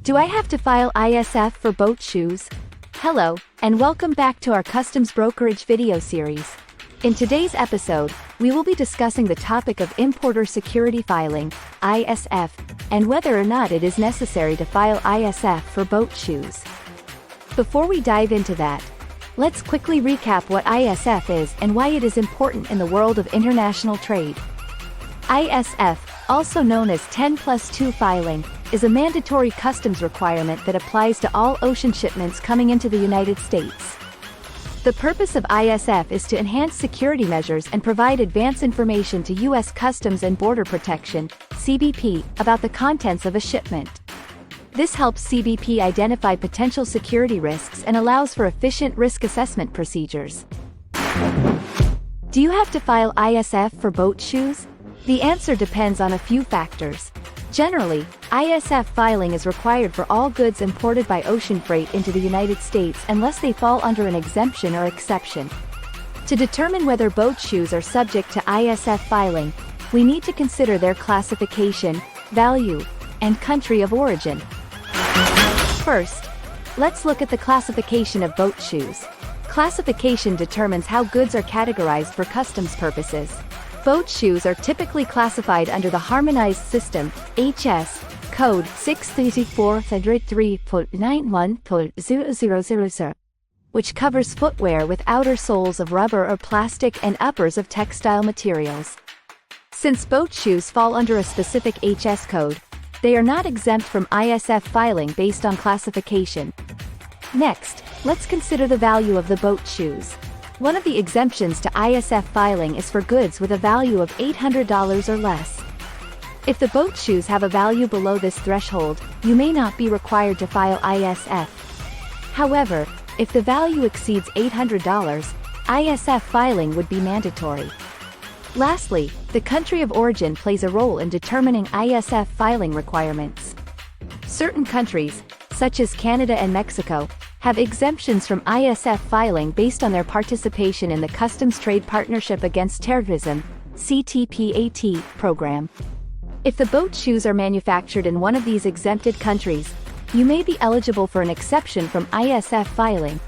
Do I have to file ISF for boat shoes? Hello, and welcome back to our Customs Brokerage video series. In today's episode, we will be discussing the topic of importer security filing, ISF, and whether or not it is necessary to file ISF for boat shoes. Before we dive into that, let's quickly recap what ISF is and why it is important in the world of international trade. ISF, also known as 10+2 filing, is a mandatory customs requirement that applies to all ocean shipments coming into the United States. The purpose of ISF is to enhance security measures and provide advance information to U.S. Customs and Border Protection, CBP, about the contents of a shipment. This helps CBP identify potential security risks and allows for efficient risk assessment procedures. Do you have to file ISF for boat shoes? The answer depends on a few factors. Generally, ISF filing is required for all goods imported by ocean freight into the United States unless they fall under an exemption or exception. To determine whether boat shoes are subject to ISF filing, we need to consider their classification, value, and country of origin. First, let's look at the classification of boat shoes. Classification determines how goods are categorized for customs purposes. Boat shoes are typically classified under the Harmonized System, HS, Code 63403.91.000, which covers footwear with outer soles of rubber or plastic and uppers of textile materials. Since boat shoes fall under a specific HS code, they are not exempt from ISF filing based on classification. Next, let's consider the value of the boat shoes. One of the exemptions to ISF filing is for goods with a value of $800 or less. If the boat shoes have a value below this threshold, you may not be required to file ISF. However, if the value exceeds $800, ISF filing would be mandatory. Lastly, the country of origin plays a role in determining ISF filing requirements. Certain countries, such as Canada and Mexico, have exemptions from ISF filing based on their participation in the Customs Trade Partnership Against Terrorism, C-TPAT, program. If the boat shoes are manufactured in one of these exempted countries, you may be eligible for an exception from ISF filing.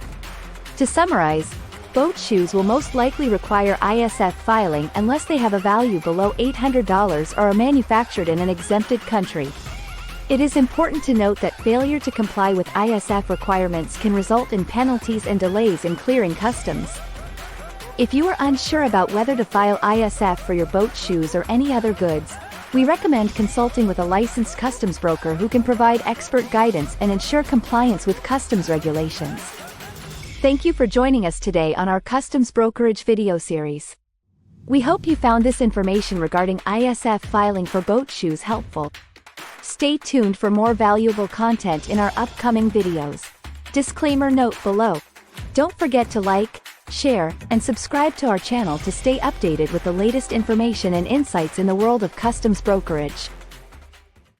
To summarize, boat shoes will most likely require ISF filing unless they have a value below $800 or are manufactured in an exempted country. It is important to note that failure to comply with ISF requirements can result in penalties and delays in clearing customs. If you are unsure about whether to file ISF for your boat shoes or any other goods, we recommend consulting with a licensed customs broker who can provide expert guidance and ensure compliance with customs regulations. Thank you for joining us today on our Customs Brokerage video series. We hope you found this information regarding ISF filing for boat shoes helpful. Stay tuned for more valuable content in our upcoming videos. Disclaimer note below. Don't forget to like, share, and subscribe to our channel to stay updated with the latest information and insights in the world of customs brokerage.